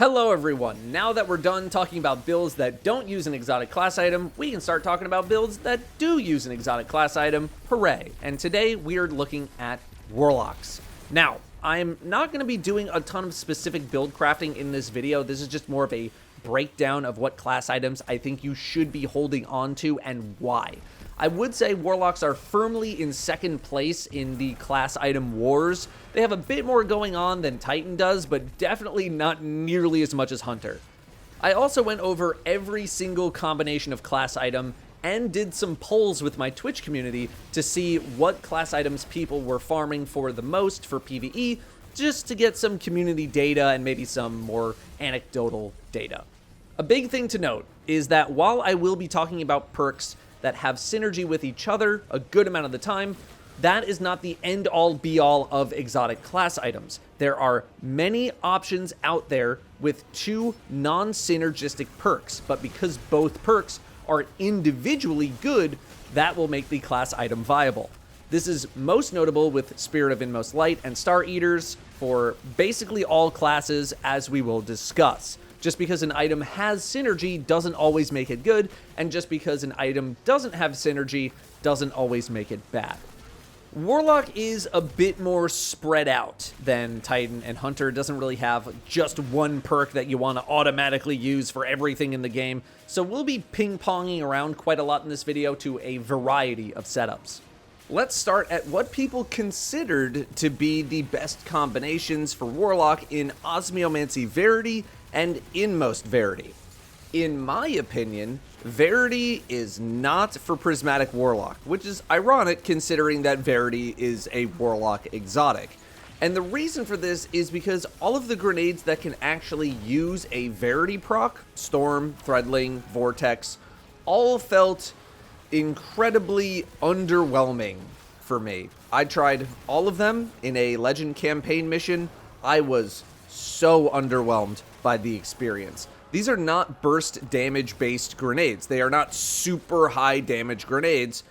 Hello everyone, now that we're done talking about builds that don't use an exotic class item, we can start talking about builds that do use an exotic class item, hooray! And today we are looking at Warlocks. Now, I'm not going to be doing a ton of specific build crafting in this video, this is just more of a breakdown of what class items I think you should be holding on to and why. I would say Warlocks are firmly in second place in the class item wars. They have a bit more going on than Titan does, but definitely not nearly as much as Hunter. I also went over every single combination of class item and did some polls with my Twitch community to see what class items people were farming for the most for PvE, just to get some community data and maybe some more anecdotal data. A big thing to note is that while I will be talking about perks that have synergy with each other a good amount of the time, that is not the end-all be-all of exotic class items. There are many options out there with two non-synergistic perks, but because both perks are individually good, that will make the class item viable. This is most notable with Spirit of Inmost Light and Star Eaters for basically all classes, as we will discuss. Just because an item has synergy doesn't always make it good, and just because an item doesn't have synergy doesn't always make it bad. Warlock is a bit more spread out than Titan and Hunter. It doesn't really have just one perk that you want to automatically use for everything in the game, so we'll be ping-ponging around quite a lot in this video to a variety of setups. Let's start at what people considered to be the best combinations for Warlock in Osmiomancy Verity and inmost Verity. In my opinion, Verity is not for prismatic Warlock, which is ironic considering that Verity is a Warlock exotic. And the reason for this is because all of the grenades that can actually use a Verity proc, Storm, Threadling, Vortex, all felt incredibly underwhelming for me. I tried all of them in a Legend campaign mission. I was so underwhelmed by the experience. These are not burst damage based grenades. They are not super high damage grenades.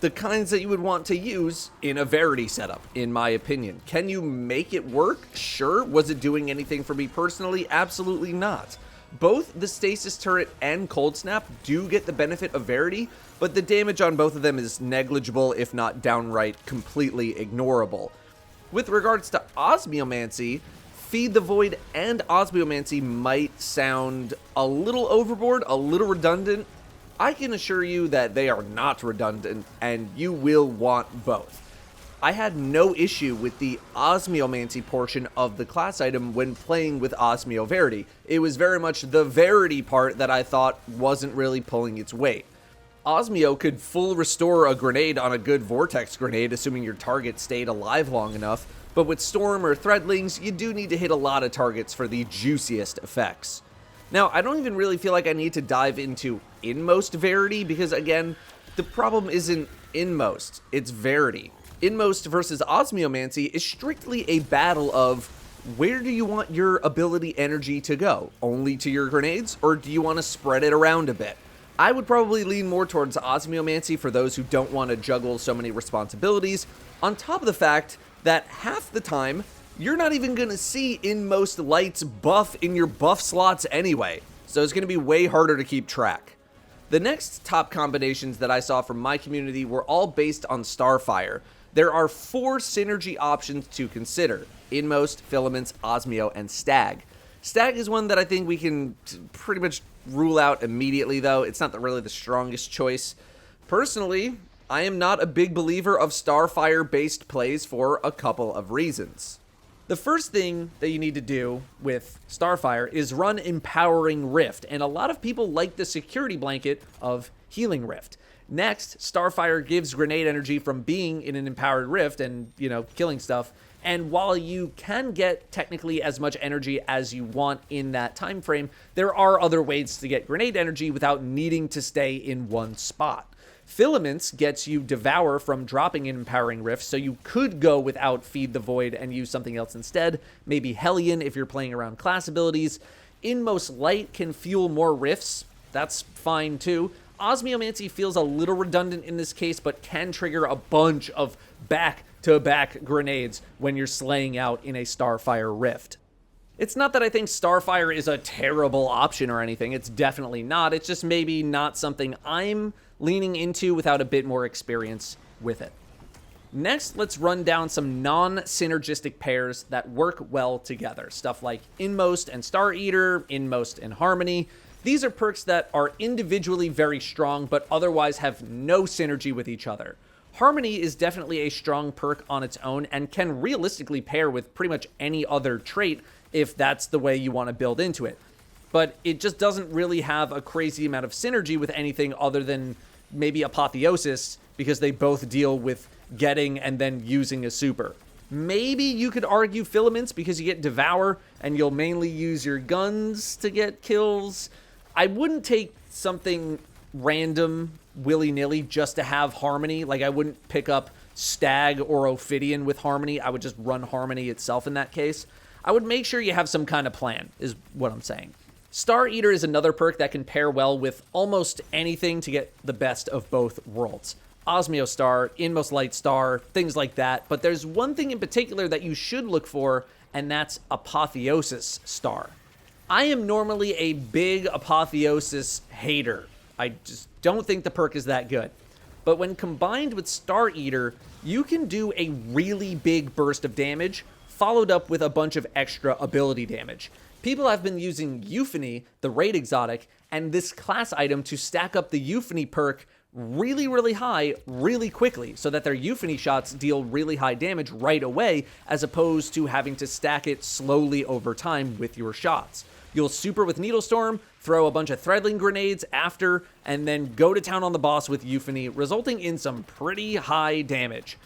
The kinds that you would want to use in a Verity setup, in my opinion. Can you make it work? Sure. Was it doing anything for me personally? Absolutely not. Both the Stasis Turret and Cold Snap do get the benefit of Verity, but the damage on both of them is negligible, if not downright completely ignorable. With regards to Osmiomancy, Feed the Void and Osmiomancy might sound a little overboard, a little redundant. I can assure you that they are not redundant, and you will want both. I had no issue with the Osmiomancy portion of the class item when playing with Osmio Verity. It was very much the Verity part that I thought wasn't really pulling its weight. Osmio could full restore a grenade on a good Vortex grenade, assuming your target stayed alive long enough, but with Storm or Threadlings, you do need to hit a lot of targets for the juiciest effects. Now, I don't even really feel like I need to dive into inmost Verity, because again, the problem isn't inmost, it's Verity. Inmost versus Osmiomancy is strictly a battle of where do you want your ability energy to go? Only to your grenades, or do you want to spread it around a bit? I would probably lean more towards Osmiomancy for those who don't want to juggle so many responsibilities, on top of the fact that half the time, you're not even going to see Inmost Light's buff in your buff slots anyway, so it's going to be way harder to keep track. The next top combinations that I saw from my community were all based on Starfire. There are 4 synergy options to consider: Inmost, Filaments, Osmio, and Stag. Stag is one that I think we can pretty much rule out immediately, though. It's not really the strongest choice. Personally, I am not a big believer of Starfire-based plays for a couple of reasons. The first thing that you need to do with Starfire is run Empowering Rift, and a lot of people like the security blanket of Healing Rift. Next, Starfire gives grenade energy from being in an Empowered Rift and, killing stuff. And while you can get technically as much energy as you want in that time frame, there are other ways to get grenade energy without needing to stay in one spot. Filaments gets you Devour from dropping in Empowering Rift, so you could go without Feed the Void and use something else instead. Maybe Hellion if you're playing around class abilities. Inmost Light can fuel more rifts. That's fine too. Osmiomancy feels a little redundant in this case, but can trigger a bunch of back-to-back grenades when you're slaying out in a Starfire Rift. It's not that I think Starfire is a terrible option or anything. It's definitely not. It's just maybe not something I'm leaning into without a bit more experience with it. Next, let's run down some non-synergistic pairs that work well together. Stuff like Inmost and Star Eater, Inmost and Harmony. These are perks that are individually very strong, but otherwise have no synergy with each other. Harmony is definitely a strong perk on its own and can realistically pair with pretty much any other trait if that's the way you want to build into it. But it just doesn't really have a crazy amount of synergy with anything other than maybe apotheosis, because they both deal with getting and then using a super. Maybe you could argue filaments because you get devour and you'll mainly use your guns to get kills. I wouldn't take something random willy-nilly just to have harmony. Like, I wouldn't pick up stag or ophidian with harmony. I would just run harmony itself in that case. I would make sure you have some kind of plan, is what I'm saying. Star Eater is another perk that can pair well with almost anything to get the best of both worlds. Osmiostar, Inmost Light Star, things like that. But there's one thing in particular that you should look for, and that's Apotheosis Star. I am normally a big Apotheosis hater. I just don't think the perk is that good. But when combined with Star Eater, you can do a really big burst of damage, followed up with a bunch of extra ability damage. People have been using Euphony, the raid exotic, and this class item to stack up the Euphony perk really high, really quickly, so that their Euphony shots deal really high damage right away, as opposed to having to stack it slowly over time with your shots. You'll super with Needlestorm, throw a bunch of Threadling grenades after, and then go to town on the boss with Euphony, resulting in some pretty high damage.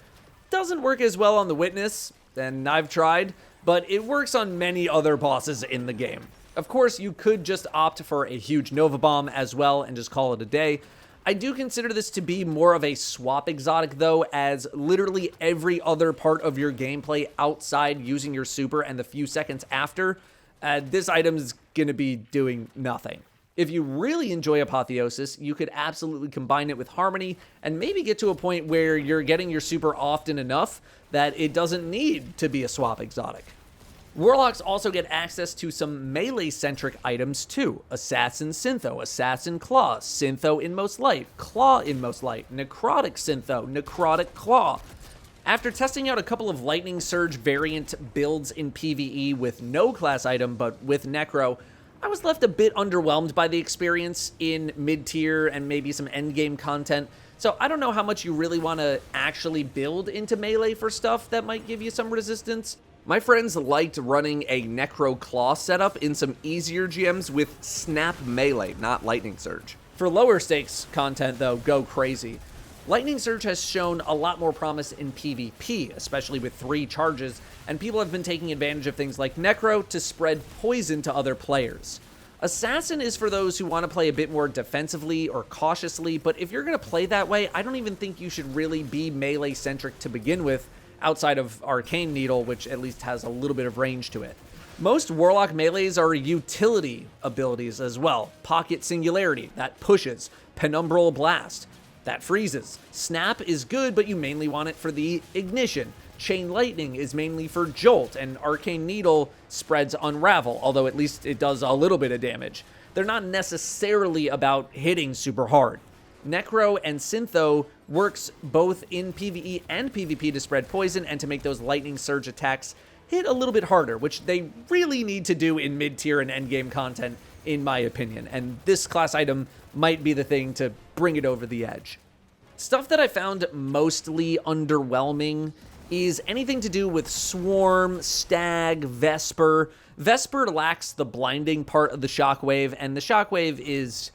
Doesn't work as well on the Witness, and I've tried, but it works on many other bosses in the game. Of course, you could just opt for a huge Nova Bomb as well and just call it a day. I do consider this to be more of a swap exotic though, as literally every other part of your gameplay outside using your super and the few seconds after, this item is going to be doing nothing. If you really enjoy Apotheosis, you could absolutely combine it with Harmony and maybe get to a point where you're getting your super often enough that it doesn't need to be a swap exotic. Warlocks also get access to some melee-centric items too. Assassin Syntho, Assassin Claw, Syntho Inmost Light, Claw Inmost Light, Necrotic Syntho, Necrotic Claw. After testing out a couple of Lightning Surge variant builds in PvE with no class item but with Necro, I was left a bit underwhelmed by the experience in mid-tier and maybe some endgame content. So I don't know how much you really want to actually build into melee for stuff that might give you some resistance. My friends liked running a Necro Claw setup in some easier GMs with Snap Melee, not Lightning Surge. For lower stakes content though, go crazy. Lightning Surge has shown a lot more promise in PvP, especially with 3 charges, and people have been taking advantage of things like Necro to spread poison to other players. Assassin is for those who want to play a bit more defensively or cautiously, but if you're going to play that way, I don't even think you should really be melee-centric to begin with, outside of Arcane Needle, which at least has a little bit of range to it. Most Warlock melees are utility abilities as well. Pocket Singularity, that pushes. Penumbral Blast, that freezes. Snap is good, but you mainly want it for the ignition. Chain Lightning is mainly for jolt, and Arcane Needle spreads Unravel, although at least it does a little bit of damage. They're not necessarily about hitting super hard. Necro and Syntho works both in PvE and PvP to spread poison and to make those Lightning Surge attacks hit a little bit harder, which they really need to do in mid-tier and endgame content, in my opinion, and this class item might be the thing to bring it over the edge. Stuff that I found mostly underwhelming is anything to do with Swarm, Stag, Vesper. Vesper lacks the blinding part of the Shockwave, and the Shockwave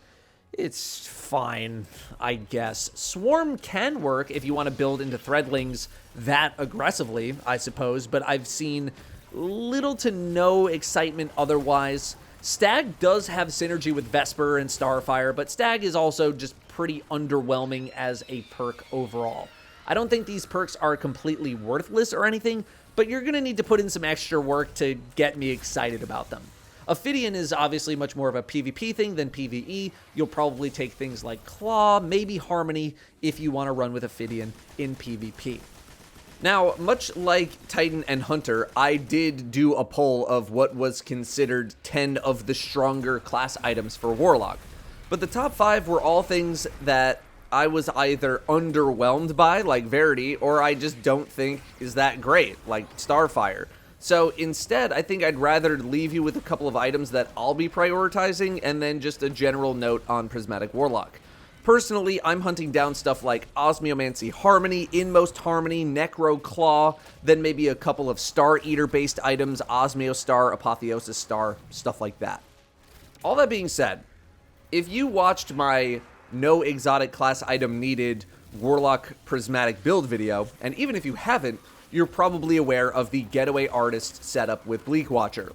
it's fine, I guess. Swarm can work if you want to build into Threadlings that aggressively, I suppose, but I've seen little to no excitement otherwise. Stag does have synergy with Vesper and Starfire, but Stag is also just pretty underwhelming as a perk overall. I don't think these perks are completely worthless or anything, but you're going to need to put in some extra work to get me excited about them. Ophidian is obviously much more of a PvP thing than PvE. You'll probably take things like Claw, maybe Harmony, if you want to run with Ophidian in PvP. Now, much like Titan and Hunter, I did do a poll of what was considered 10 of the stronger class items for Warlock. But the top 5 were all things that I was either underwhelmed by, like Verity, or I just don't think is that great, like Starfire. So instead, I think I'd rather leave you with a couple of items that I'll be prioritizing, and then just a general note on Prismatic Warlock. Personally, I'm hunting down stuff like Osmiomancy Harmony, Inmost Harmony, Necro Claw, then maybe a couple of Star Eater-based items, Osmio Star, Apotheosis Star, stuff like that. All that being said, if you watched my no exotic class item needed Warlock Prismatic build video, and even if you haven't, you're probably aware of the Getaway artist setup with Bleak Watcher.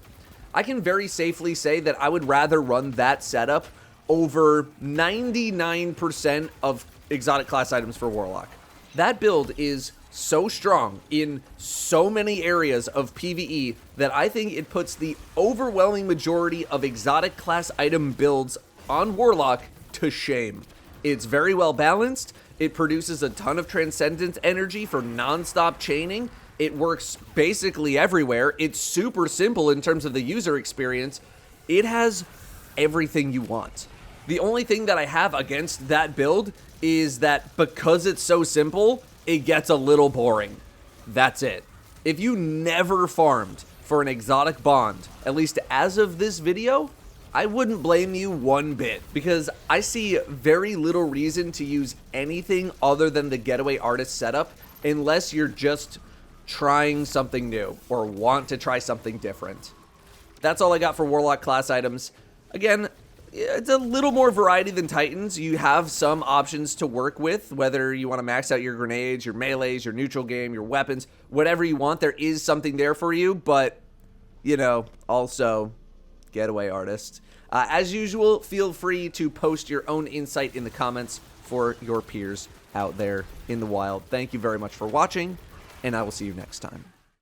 I can very safely say that I would rather run that setup over 99% of exotic class items for Warlock. That build is so strong in so many areas of PvE that I think it puts the overwhelming majority of exotic class item builds on Warlock to shame. It's very well balanced, it produces a ton of Transcendence energy for non-stop chaining, it works basically everywhere, it's super simple in terms of the user experience, it has everything you want. The only thing that I have against that build is that because it's so simple, it gets a little boring. That's it. If you never farmed for an exotic bond, at least as of this video, I wouldn't blame you one bit, because I see very little reason to use anything other than the Getaway artist setup unless you're just trying something new or want to try something different. That's all I got for Warlock class items. Again, it's a little more variety than Titans. You have some options to work with, whether you want to max out your grenades, your melees, your neutral game, your weapons, whatever you want. There is something there for you, but, you know, also Getaway artist. As usual, feel free to post your own insight in the comments for your peers out there in the wild. Thank you very much for watching, and I will see you next time.